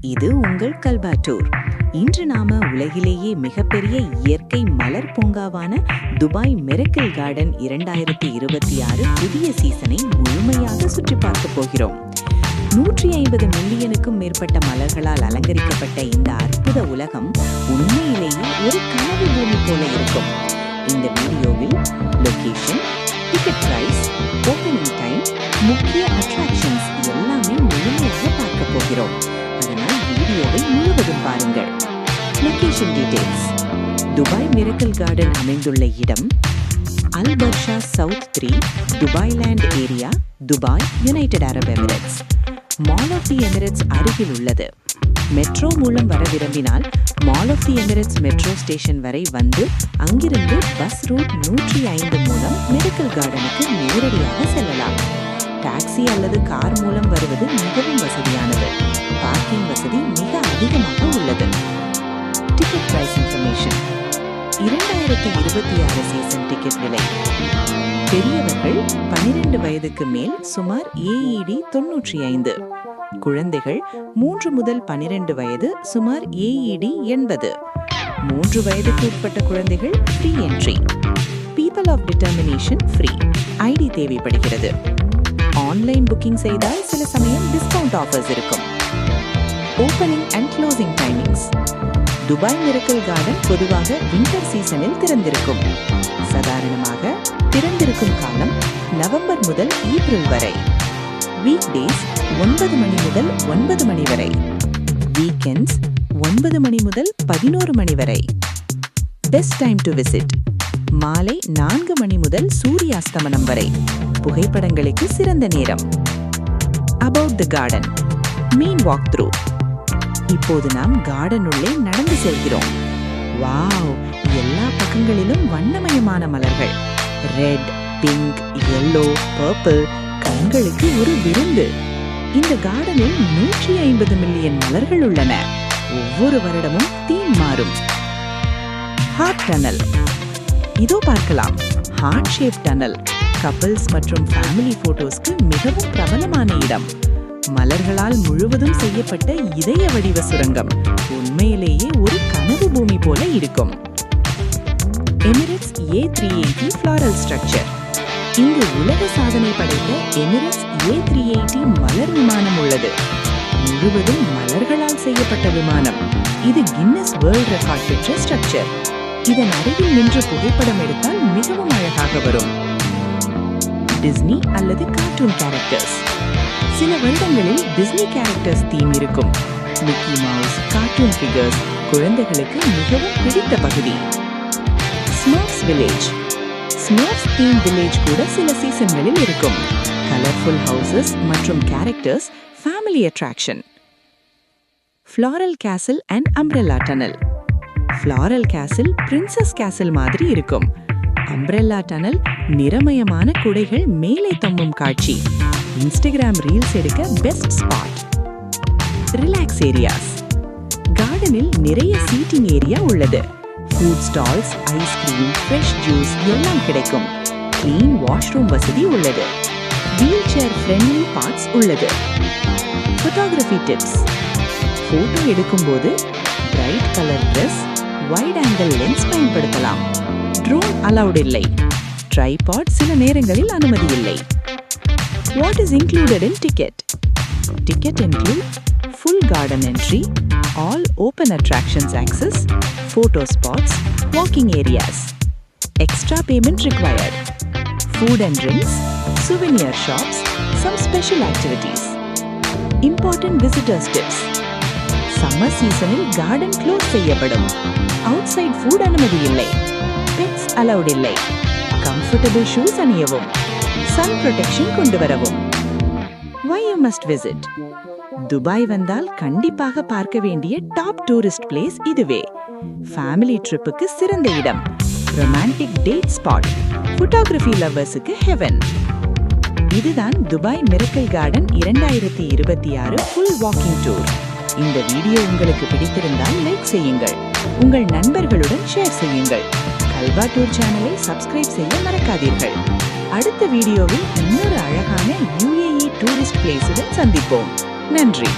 இது உங்கள் கல்பா டூர். இன்று நாம உலகிலேயே மிகப்பெரிய இயற்கை மலர் பூங்காவான துபாய் மிரக்கிள் கார்டன் 2026 புதிய சீசனை முழுமையாக சுற்றி பார்க்க போகிறோம். 150 மில்லியனுக்கும் மேற்பட்ட மலர்களால் அலங்கரிக்கப்பட்ட இந்த அற்புத உலகம் உண்மையிலேயே ஒரு கனவு பூமி போல இருக்கும். இந்த வீடியோவில் location, ticket price, opening time, முக்கிய அட்ராக்ஷன்ஸ் எல்லாமே முழுமையாக பார்க்க போகிறோம். அதனால் வீடியோவை முழுவதும் பாருங்கள். Location details. Dubai Miracle Garden அமைந்துள்ள இடம் Al Barsha south 3, Dubai land area, Dubai, United Arab Emirates. Mall of the Emirates அருகில் உள்ளது. மெட்ரோ மூலம் வர விரும்பினால் Mall of the Emirates metro station வரை வந்து அங்கிருந்து பஸ் ரூட் 105 மூலம் மிரக்கிள் கார்டனுக்கு நேரடியாக செல்லலாம். டாக்ஸி அல்லது கார் மூலம் வருவது மிகவும் வசதியானது. பார்க்கிங் வசதி மிக அதிகமாக உள்ளது. Ticket price information. 2026 season ticket விலை. பெரியவர்கள் 12 வயதுக்கு மேல் சுமார் AED 95. குழந்தைகள் 3 முதல் 12 வயது சுமார் AED 80. 3 வயதுக்கு உட்பட்ட குழந்தைகள் free entry. People of determination free. ID தேவைப்படுகிறது. ஆன்லைன் புக்கிங் செய்தால் சில சமயம் டிஸ்கவுண்ட் ஆஃபர்ஸ் இருக்கும். Opening and closing timings. Dubai Miracle Garden பொதுவாக வின்டர் சீசனில் திறந்திருக்கும். சாதாரணமாக திறந்திருக்கும் காலம் நவம்பர் முதல் ஏப்ரல் வரை. வீக் டேஸ் 9 மணி முதல் 9 மணி வரை. வீக்கெண்ட்ஸ் 9 மணி முதல் 11 மணி வரை. Best time to visit. மாலை 4 மணி முதல் சூரிய அஸ்தமனம் வரை. புகைப்படங்களுக்கு சிறந்த நேரம். About the garden. Mean walk through. இப்போது நாம் கார்டன் உள்ளே நடந்து செல்கிறோம். வாவ், எல்லா பக்கங்களிலும் வண்ணமயமான மலர்கள். Red, pink, yellow, purple. கண்களுக்கு ஒரு விருந்து. இந்த கார்டனில் 150 மில்லியன் மலர்கள் உள்ளன. ஒவ்வொரு வருடமும் தீம் மாறும். Heart tunnel. இதோ பார்க்கலாம். Heart shape tunnel. கப்பிள்ஸ் மற்றும் ஃபேமிலி போட்டோஸ்க்கு மிகவும் பிரபலமான இடம். மலர்களால் முழுவதும் செய்யப்பட்ட இதய வடிவ சுரங்கம். உண்மையிலேயே ஒரு கனவு பூமி போல இருக்கும். Emirates A380 floral structure. இங்கு உலக சாதனை படைத்த எமிரேட்ஸ் A380 மலர் விமானம் உள்ளது. முழுவதும் மலர்களால் செய்யப்பட்ட விமானம். இது கின்னஸ் வேர்ல்ட் ரெக்கார்ட் பெற்ற ஸ்ட்ரக்சர். இதன் அருகில் நின்று புகைப்படம் எடுத்தால் மிகவும் அழகாக வரும். டிஸ்னி அல்லது கார்ட்டூன் கேரக்டர்ஸ். சில வருடங்களில் டிஸ்னி கேரக்டர்ஸ் தீம் இருக்கும். மிக்கி மவுஸ், கார்ட்டூன் ஃபிகர்ஸ் குழந்தைகளுக்கு மிகவும் பிடித்த பகுதி. Smurfs village. Smurfs theme village கூட சில சீசன்களில் இருக்கும். கலர்ஃபுல் ஹவுசஸ் மற்றும் characters family attraction. Floral castle and umbrella tunnel. Floral castle princess castle மாதிரி இருக்கும். அம்ப்ரெல்லா டனல் நிறமயமான குடைகள் மேலே தொங்கும் காட்சி. இன்ஸ்டாகிராம் ரீல்ஸ் எடுக்க பெஸ்ட் ஸ்பாட். Relax areas. கார்டனில் நிறைய சீட்டிங் ஏரியா உள்ளது. Food stalls, ice cream, fresh juice எல்லாம் கிடைக்கும். கிளீன் வாஷ்ரூம் வசதி உள்ளது. வீல் சேர் ஃப்ரெண்ட்லி பார்ட்ஸ் உள்ளது. Photography tips. போட்டோ எடுக்கும்போது bright colour dress, wide angle lens பயன்படுத்தலாம். ட்ரோன் அலவுட் இல்லை. ட்ரைபாட் சில நேரங்களில் அனுமதி இல்லை. What is included in ticket? Ticket include full garden entry, all open attractions access, photo spots, walking areas. Extra payment required. Food and drinks, souvenir shops, some special activities. Important visitors tips. Summer seasonil garden close செய்யப்படும். Outside food அனுமதி இல்லை. Pets allowed இல்லை. Comfortable shoes அணியவும். Sun protection கொண்டு வரவும். Why you must visit? Dubai வந்தால் கண்டிப்பாக பார்க்க வேண்டிய டாப் டூரிஸ்ட் பிளேஸ் இதுவே. ஃபேமிலி ட்ரிப்புக்கு சிறந்த இடம். Romantic date spot. ஃபோட்டோகிராஃபி லவ்வர்ஸுக்கு ஹெவன். இதுதான் Dubai Miracle Garden 2026 full walking tour. இந்த வீடியோ உங்களுக்கு பிடித்திருந்தால் லைக் செய்யுங்கள். உங்கள் நண்பர்களுடன் ஷேர் செய்யுங்கள். கல்பா டூர் சேனலை சப்ஸ்கிரைப் செய்ய மறக்காதீர்கள். அடுத்த வீடியோவில் இன்னொரு அழகான UAE டூரிஸ்ட் பிளேஸுடன் சந்திப்போம். நன்றி.